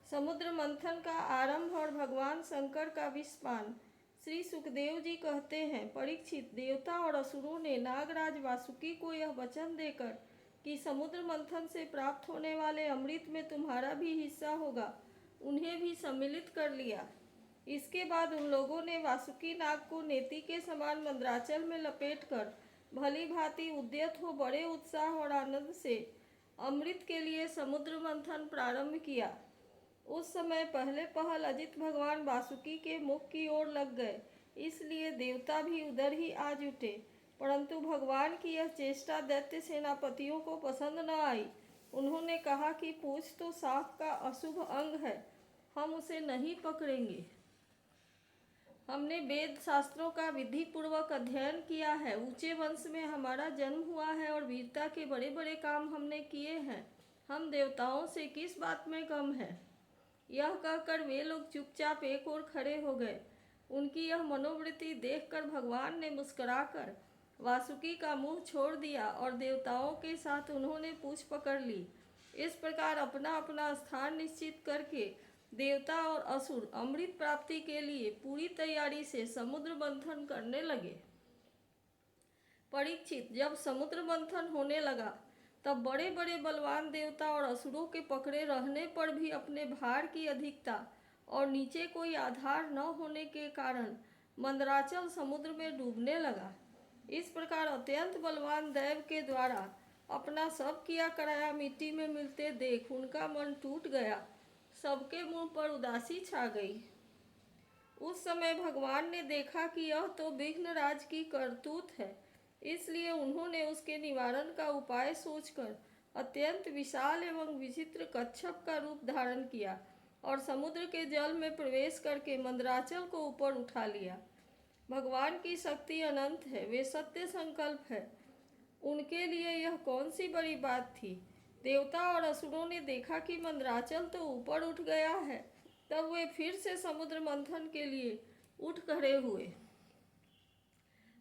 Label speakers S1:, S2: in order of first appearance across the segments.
S1: समुद्र मंथन का आरंभ और भगवान शंकर का विषपान। श्री सुखदेव जी कहते हैं, परीक्षित, देवता और असुरों ने नागराज वासुकी को यह वचन देकर कि समुद्र मंथन से प्राप्त होने वाले अमृत में तुम्हारा भी हिस्सा होगा, उन्हें भी सम्मिलित कर लिया। इसके बाद उन लोगों ने वासुकी नाग को नेति के समान मंद्राचल में लपेटकर भली भांति उद्यत हो बड़े उत्साह और आनंद से अमृत के लिए समुद्र मंथन प्रारंभ किया। उस समय पहले पहल अजित भगवान वासुकी के मुख की ओर लग गए, इसलिए देवता भी उधर ही आ जुटे। परंतु भगवान की यह चेष्टा दैत्य सेनापतियों को पसंद न आई। उन्होंने कहा कि पूंछ तो सांप का अशुभ अंग है, हम उसे नहीं पकड़ेंगे। हमने वेद शास्त्रों का विधि पूर्वक अध्ययन किया है, ऊंचे वंश में हमारा जन्म हुआ है और वीरता के बड़े बड़े काम हमने किए हैं। हम देवताओं से किस बात में कम है? यह कहकर वे लोग चुपचाप एक ओर खड़े हो गए। उनकी यह मनोवृत्ति देखकर भगवान ने मुस्कुराकर वासुकी का मुंह छोड़ दिया और देवताओं के साथ उन्होंने पूंछ पकड़ ली। इस प्रकार अपना अपना स्थान निश्चित करके देवता और असुर अमृत प्राप्ति के लिए पूरी तैयारी से समुद्र मंथन करने लगे। परीक्षित, जब समुद्र मंथन होने लगा तब बड़े बड़े बलवान देवता और असुरों के पकड़े रहने पर भी अपने भार की अधिकता और नीचे कोई आधार न होने के कारण मंदराचल समुद्र में डूबने लगा। इस प्रकार अत्यंत बलवान दैव के द्वारा अपना सब किया कराया मिट्टी में मिलते देख उनका मन टूट गया। सबके मुंह पर उदासी छा गई। उस समय भगवान ने देखा कि यह तो विघ्नराज की करतूत है, इसलिए उन्होंने उसके निवारण का उपाय सोचकर अत्यंत विशाल एवं विचित्र कच्छप का रूप धारण किया और समुद्र के जल में प्रवेश करके मंदराचल को ऊपर उठा लिया। भगवान की शक्ति अनंत है, वे सत्य संकल्प है, उनके लिए यह कौन सी बड़ी बात थी। देवता और असुरों ने देखा कि मंदराचल तो ऊपर उठ गया है, तब वे फिर से समुद्र मंथन के लिए उठ खड़े हुए।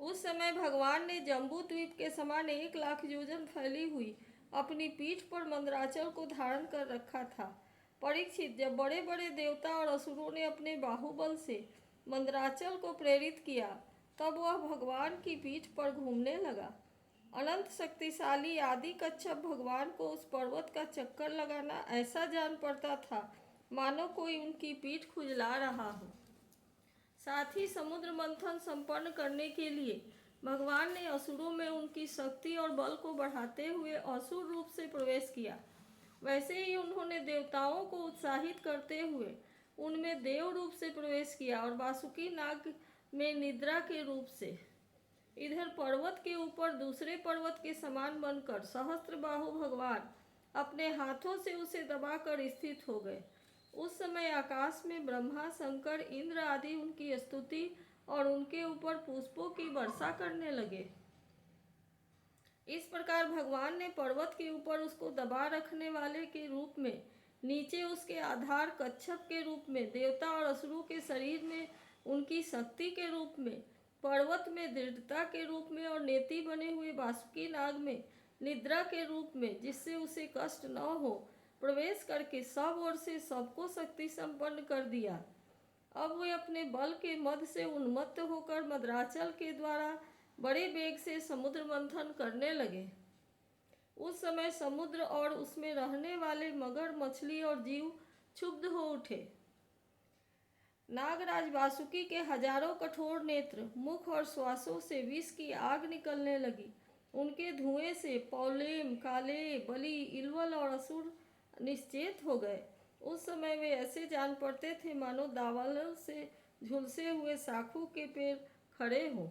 S1: उस समय भगवान ने जम्बू द्वीप के समान 1,00,000 योजन फैली हुई अपनी पीठ पर मंदराचल को धारण कर रखा था। परीक्षित, जब बड़े बड़े देवता और असुरों ने अपने बाहुबल से मंदराचल को प्रेरित किया, तब वह भगवान की पीठ पर घूमने लगा। अनंत शक्तिशाली आदि कच्छप भगवान को उस पर्वत का चक्कर लगाना ऐसा जान पड़ता था मानो कोई उनकी पीठ खुजला रहा हो। साथ ही समुद्र मंथन संपन्न करने के लिए भगवान ने असुरों में उनकी शक्ति और बल को बढ़ाते हुए असुर रूप से प्रवेश किया। वैसे ही उन्होंने देवताओं को उत्साहित करते हुए उनमें देव रूप से प्रवेश किया और वासुकी नाग में निद्रा के रूप से। इधर पर्वत के ऊपर दूसरे पर्वत के समान बनकर सहस्त्रबाहु भगवान अपने हाथों से उसे दबाकर स्थित हो गए। उस समय आकाश में ब्रह्मा, शंकर, इंद्र आदि उनकी स्तुति और उनके ऊपर पुष्पों की वर्षा करने लगे। इस प्रकार भगवान ने पर्वत के ऊपर उसको दबा रखने वाले के रूप में, नीचे उसके आधार कच्छप के रूप में, देवता और असुरों के शरीर में उनकी शक्ति के रूप में, पर्वत में दृढ़ता के रूप में और नेति बने हुए वासुकी नाग में निद्रा के रूप में, जिससे उसे कष्ट न हो, प्रवेश करके सब ओर से सबको शक्ति संपन्न कर दिया। अब वे अपने बल के मद से उन्मत्त होकर मद्राचल के द्वारा बड़े वेग से समुद्र मंथन करने लगे। उस समय समुद्र और उसमें रहने वाले मगर, मछली और जीव क्षुब्ध हो उठे। नागराज वासुकी के हजारों कठोर नेत्र, मुख और श्वासों से विष की आग निकलने लगी। उनके धुएं से पौलेम, काले, बलि, इलवल और असुर निश्चेत हो गए। उस समय वे ऐसे जान पड़ते थे मानो दावानल से झुलसे हुए साखू के पेड़ खड़े हों।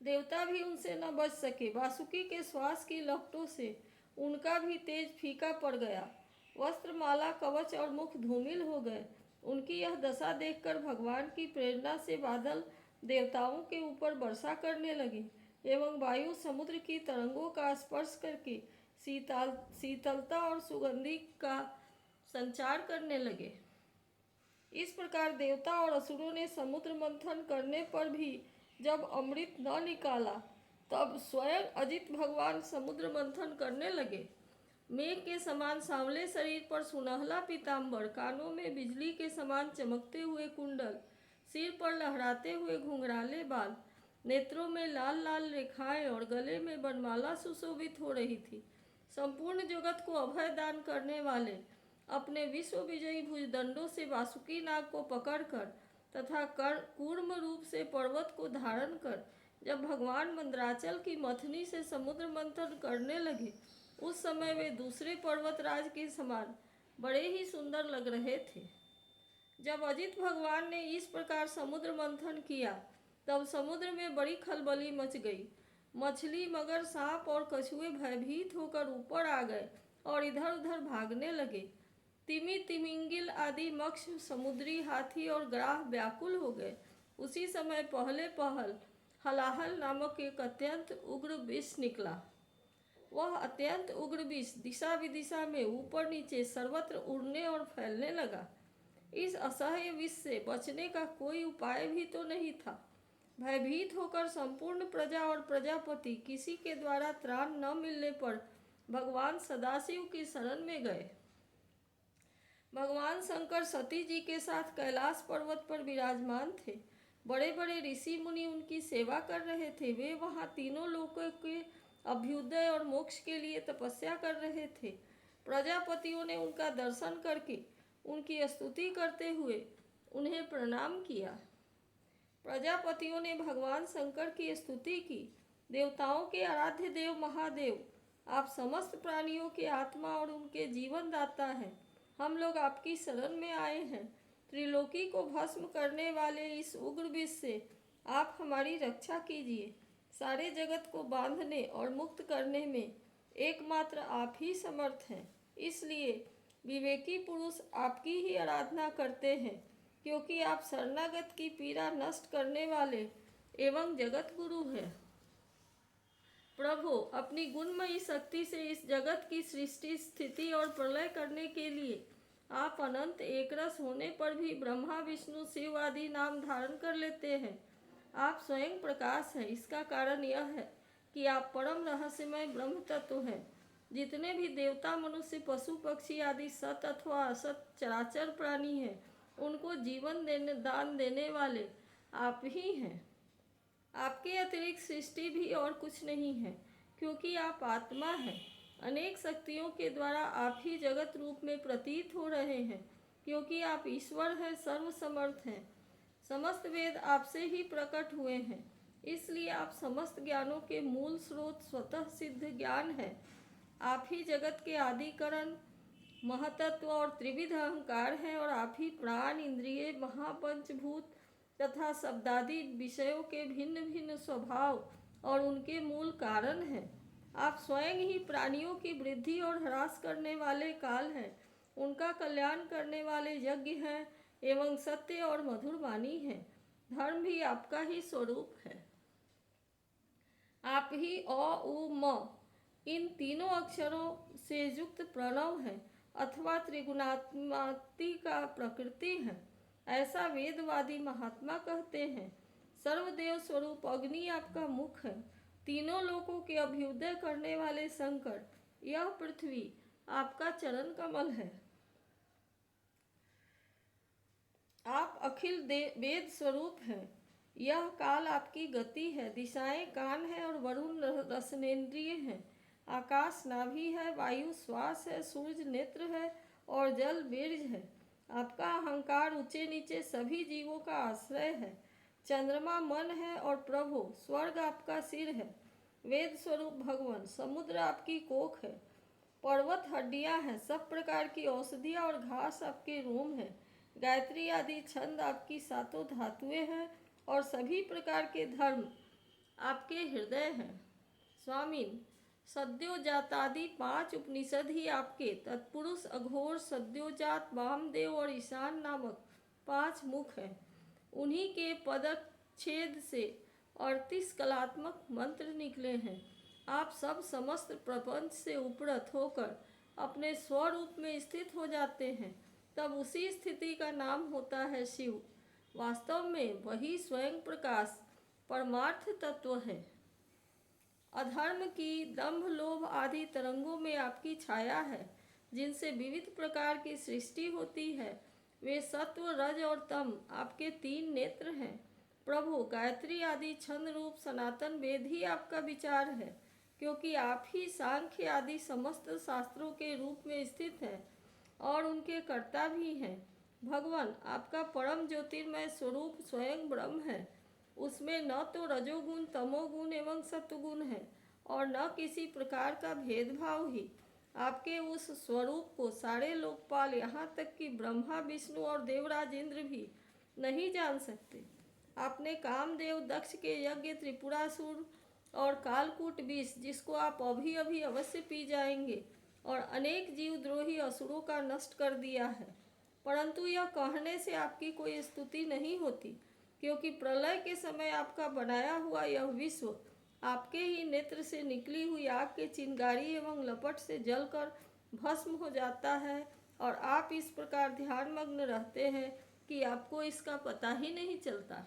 S1: देवता भी उनसे न बच सके। वासुकी के श्वास की लपटों से उनका भी तेज फीका पड़ गया। वस्त्र, माला, कवच और मुख धूमिल हो गए। उनकी यह दशा देखकर भगवान की प्रेरणा से बादल देवताओं के ऊपर वर्षा करने लगे एवं वायु समुद्र की तरंगों का स्पर्श करके शीतलता और सुगंधि का संचार करने लगे। इस प्रकार देवता और असुरों ने समुद्र मंथन करने पर भी जब अमृत न निकाला, तब स्वयं अजित भगवान समुद्र मंथन करने लगे। मेघ के समान सांवले शरीर पर सुनहला पीताम्बर, कानों में बिजली के समान चमकते हुए कुंडल, सिर पर लहराते हुए घुंघराले बाल, नेत्रों में लाल लाल रेखाएं और गले में बनमाला सुशोभित हो रही थी। संपूर्ण जगत को अभय दान करने वाले अपने विश्व विजयी भुजदंडों से वासुकी नाग को पकड़कर तथा कूर्म रूप से पर्वत को धारण कर जब भगवान मंदराचल की मथनी से समुद्र मंथन करने लगे, उस समय वे दूसरे पर्वतराज के समान बड़े ही सुंदर लग रहे थे। जब अजित भगवान ने इस प्रकार समुद्र मंथन किया, तब समुद्र में बड़ी खलबली मच गई। मछली, मगर, सांप और कछुए भयभीत होकर ऊपर आ गए और इधर उधर भागने लगे। तिमी, तिमिंगिल आदि मत्स्य, समुद्री हाथी और ग्राह व्याकुल हो गए। उसी समय पहले पहल हलाहल नामक एक अत्यंत उग्र विष निकला। वह अत्यंत उग्र विष दिशा विदिशा में ऊपर नीचे सर्वत्र उड़ने और फैलने लगा। इस असह्य विष से बचने का कोई उपाय भी तो नहीं था। भयभीत होकर संपूर्ण प्रजा और प्रजापति किसी के द्वारा त्राण न मिलने पर भगवान सदाशिव की शरण में गए। भगवान शंकर सती जी के साथ कैलाश पर्वत पर विराजमान थे। बड़े बड़े ऋषि मुनि उनकी सेवा कर रहे थे। वे वहाँ तीनों लोकों के अभ्युदय और मोक्ष के लिए तपस्या कर रहे थे। प्रजापतियों ने उनका दर्शन करके उनकी स्तुति करते हुए उन्हें प्रणाम किया। प्रजापतियों ने भगवान शंकर की स्तुति की। देवताओं के आराध्य देव महादेव, आप समस्त प्राणियों के आत्मा और उनके जीवन दाता हैं। हम लोग आपकी शरण में आए हैं। त्रिलोकी को भस्म करने वाले इस उग्र विष से आप हमारी रक्षा कीजिए। सारे जगत को बांधने और मुक्त करने में एकमात्र आप ही समर्थ हैं। इसलिए विवेकी पुरुष आपकी ही आराधना करते हैं, क्योंकि आप शरणागत की पीड़ा नष्ट करने वाले एवं जगत गुरु हैं। प्रभु, अपनी गुणमयी शक्ति से इस जगत की सृष्टि, स्थिति और प्रलय करने के लिए आप अनंत एकरस होने पर भी ब्रह्मा, विष्णु, शिव आदि नाम धारण कर लेते हैं। आप स्वयं प्रकाश हैं। इसका कारण यह है कि आप परम रहस्यमय ब्रह्म तत्व हैं। जितने भी देवता, मनुष्य, पशु, पक्षी आदि सत अथवा असत चराचर प्राणी हैं, उनको जीवन दान देने वाले आप ही हैं। आपके अतिरिक्त सृष्टि भी और कुछ नहीं है, क्योंकि आप आत्मा हैं। अनेक शक्तियों के द्वारा आप ही जगत रूप में प्रतीत हो रहे हैं, क्योंकि आप ईश्वर हैं, सर्वसमर्थ हैं। समस्त वेद आपसे ही प्रकट हुए हैं, इसलिए आप समस्त ज्ञानों के मूल स्रोत, स्वतः सिद्ध ज्ञान है। आप ही जगत के आदिकरण, महतत्व और त्रिविध अहंकार हैं, और आप ही प्राण, इंद्रिय, महापंचभूत तथा शब्दादि विषयों के भिन्न भिन्न स्वभाव और उनके मूल कारण हैं। आप स्वयं ही प्राणियों की वृद्धि और ह्रास करने वाले काल हैं, उनका कल्याण करने वाले यज्ञ हैं एवं सत्य और मधुर वाणी हैं। धर्म भी आपका ही स्वरूप है। आप ही अ, उ, म इन तीनों अक्षरों से युक्त प्रणव है, अथवा त्रिगुणात्मिका प्रकृति है, ऐसा वेदवादी महात्मा कहते हैं। सर्वदेव स्वरूप अग्नि आपका मुख है। तीनों लोकों के अभ्युदय करने वाले शंकर, यह पृथ्वी आपका चरण कमल है। आप अखिल वेद स्वरूप हैं। यह काल आपकी गति है। दिशाएं कान है और वरुण रसनेन्द्रिय है। आकाश नाभि है, वायु श्वास है, सूर्य नेत्र है और जल बीज है। आपका अहंकार ऊंचे नीचे सभी जीवों का आश्रय है। चंद्रमा मन है और प्रभु स्वर्ग आपका सिर है। वेद स्वरूप भगवान, समुद्र आपकी कोख है। पर्वत हड्डियां हैं। सब प्रकार की औषधियां और घास आपके रोम हैं। गायत्री आदि छंद आपकी सातों धातुएं हैं और सभी प्रकार के धर्म आपके हृदय हैं। स्वामीन, सद्योजातादि 5 उपनिषद ही आपके तत्पुरुष, अघोर, सद्योजात, वामदेव और ईशान नामक 5 मुख हैं। उन्हीं के पदच्छेद से 38 कलात्मक मंत्र निकले हैं। आप सब समस्त प्रपंच से उपरत होकर अपने स्वरूप में स्थित हो जाते हैं, तब उसी स्थिति का नाम होता है शिव। वास्तव में वही स्वयं प्रकाश परमार्थ तत्व है। अधर्म की, दंभ, लोभ आदि तरंगों में आपकी छाया है, जिनसे विविध प्रकार की सृष्टि होती है। वे सत्व, रज और तम आपके 3 नेत्र हैं। प्रभु, गायत्री आदि छंद रूप सनातन वेद ही आपका विचार है, क्योंकि आप ही सांख्य आदि समस्त शास्त्रों के रूप में स्थित हैं और उनके कर्ता भी हैं। भगवान, आपका परम ज्योतिर्मय स्वरूप स्वयं ब्रह्म है। उसमें न तो रजोगुण, तमोगुण एवं सत्वगुण है और न किसी प्रकार का भेदभाव ही। आपके उस स्वरूप को सारे लोकपाल, यहाँ तक कि ब्रह्मा, विष्णु और देवराज इंद्र भी नहीं जान सकते। आपने कामदेव दक्ष के यज्ञ, त्रिपुरासुर और कालकूट विष, जिसको आप अभी अभी अवश्य पी जाएंगे, और अनेक जीवद्रोही असुरों का नष्ट कर दिया है। परंतु यह कहने से आपकी कोई स्तुति नहीं होती, क्योंकि प्रलय के समय आपका बनाया हुआ यह विश्व आपके ही नेत्र से निकली हुई आग के चिंगारी एवं लपट से जलकर भस्म हो जाता है, और आप इस प्रकार ध्यानमग्न रहते हैं कि आपको इसका पता ही नहीं चलता।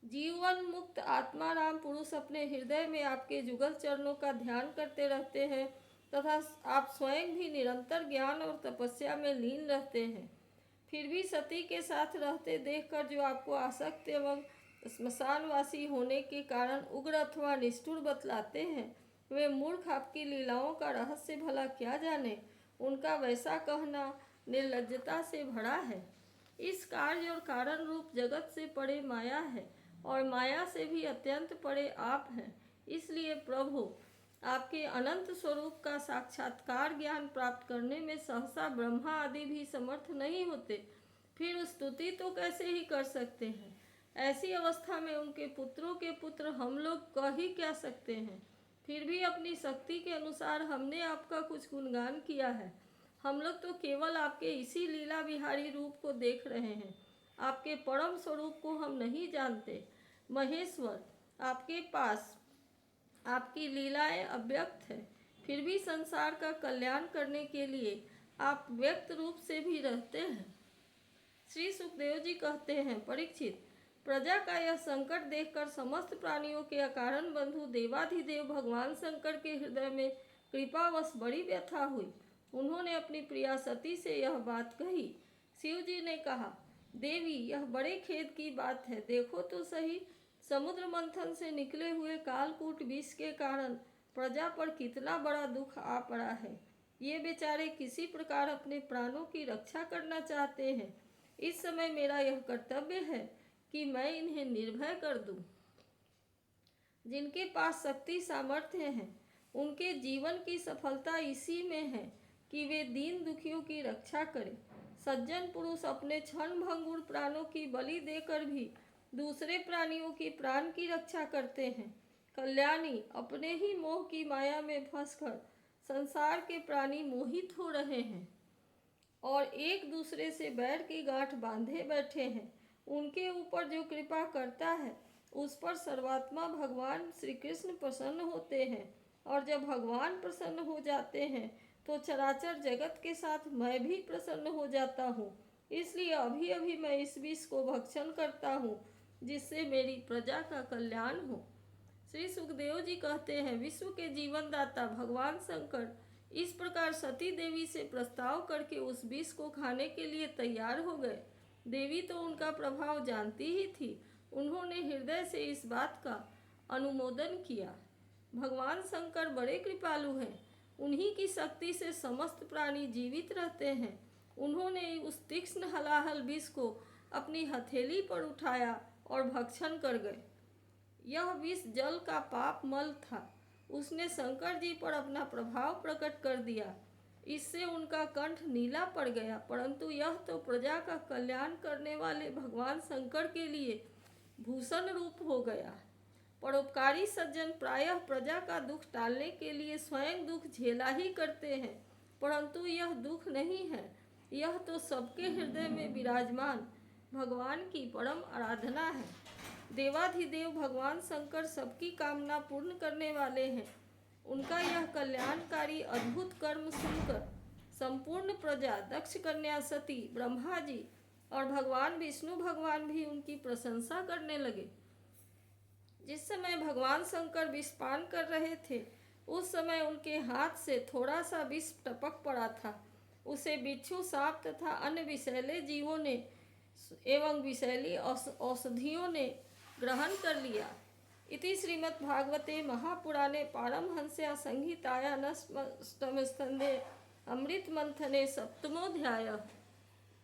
S1: जीवन मुक्त आत्माराम पुरुष अपने हृदय में आपके जुगल चरणों का ध्यान करते रहते हैं तथा आप स्वयं भी निरंतर ज्ञान और तपस्या में लीन रहते हैं। फिर भी सती के साथ रहते देखकर जो आपको आसक्त एवं स्मशानवासी होने के कारण उग्र अथवा निष्ठुर बतलाते हैं, वे मूर्ख आपकी लीलाओं का रहस्य भला क्या जाने। उनका वैसा कहना निर्लज्जता से भरा है। इस कार्य और कारण रूप जगत से परे माया है और माया से भी अत्यंत परे आप हैं। इसलिए प्रभु, आपके अनंत स्वरूप का साक्षात्कार ज्ञान प्राप्त करने में सहसा ब्रह्मा आदि भी समर्थ नहीं होते, फिर स्तुति तो कैसे ही कर सकते हैं। ऐसी अवस्था में उनके पुत्रों के पुत्र हम लोग कह ही क्या सकते हैं। फिर भी अपनी शक्ति के अनुसार हमने आपका कुछ गुणगान किया है। हम लोग तो केवल आपके इसी लीला विहारी रूप को देख रहे हैं, आपके परम स्वरूप को हम नहीं जानते। महेश्वर, आपके पास आपकी लीलाएं अव्यक्त है, फिर भी संसार का कल्याण करने के लिए आप व्यक्त रूप से भी रहते हैं। श्री सुखदेव जी कहते हैं, परीक्षित, प्रजा का यह संकट देखकर समस्त प्राणियों के अकारण बंधु देवाधिदेव भगवान शंकर के हृदय में कृपावश बड़ी व्यथा हुई। उन्होंने अपनी प्रिया सती से यह बात कही। शिव जी ने कहा, देवी, यह बड़े खेद की बात है। देखो तो सही, समुद्र मंथन से निकले हुए कालकूट विष के कारण प्रजा पर कितना बड़ा दुख आ पड़ा है। ये बेचारे किसी प्रकार अपने प्राणों की रक्षा करना चाहते हैं। इस समय मेरा यह कर्तव्य है कि मैं इन्हें निर्भय कर दूं। जिनके पास शक्ति सामर्थ्य है, उनके जीवन की सफलता इसी में है कि वे दीन दुखियों की रक्षा करें। सज्जन पुरुष अपने क्षण भंगुर प्राणों की बलि देकर भी दूसरे प्राणियों की प्राण की रक्षा करते हैं। कल्याणी, अपने ही मोह की माया में फंसकर संसार के प्राणी मोहित हो रहे हैं और एक दूसरे से बैर की गांठ बांधे बैठे हैं। उनके ऊपर जो कृपा करता है, उस पर सर्वात्मा भगवान श्री कृष्ण प्रसन्न होते हैं, और जब भगवान प्रसन्न हो जाते हैं तो चराचर जगत के साथ मैं भी प्रसन्न हो जाता हूँ। इसलिए अभी अभी मैं इस विष को भक्षण करता हूँ, जिससे मेरी प्रजा का कल्याण हो। श्री सुखदेव जी कहते हैं, विश्व के जीवन दाता भगवान शंकर इस प्रकार सती देवी से प्रस्ताव करके उस विष को खाने के लिए तैयार हो गए। देवी तो उनका प्रभाव जानती ही थी। उन्होंने हृदय से इस बात का अनुमोदन किया। भगवान शंकर बड़े कृपालु हैं। उन्हीं की शक्ति से समस्त प्राणी जीवित रहते हैं। उन्होंने उस तीक्ष्ण हलाहल विष को अपनी हथेली पर उठाया और भक्षण कर गए। यह विष जल का पाप मल था। उसने शंकर जी पर अपना प्रभाव प्रकट कर दिया। इससे उनका कंठ नीला पड़ गया, परंतु यह तो प्रजा का कल्याण करने वाले भगवान शंकर के लिए भूषण रूप हो गया। परोपकारी सज्जन प्रायः प्रजा का दुख टालने के लिए स्वयं दुख झेला ही करते हैं, परंतु यह दुख नहीं है, यह तो सबके हृदय में विराजमान भगवान की परम आराधना है। देवाधिदेव भगवान शंकर सबकी कामना पूर्ण करने वाले हैं। उनका यह कल्याणकारी अद्भुत कर्म सुनकर संपूर्ण प्रजा, दक्ष कन्या सती, ब्रह्मा जी और भगवान विष्णु भगवान भी उनकी प्रशंसा करने लगे। जिस समय भगवान शंकर विषपान कर रहे थे, उस समय उनके हाथ से थोड़ा सा विष टपक पड़ा था। उसे बिच्छू, सांप तथा अन्य विषैले जीवों ने एवं विषैली औषधियों ने ग्रहण कर लिया। इति श्रीमद्भागवते महापुराणे पारमहंस्यां संहितायां अष्टमस्कन्धे अमृतमंथने सप्तमोऽध्यायः।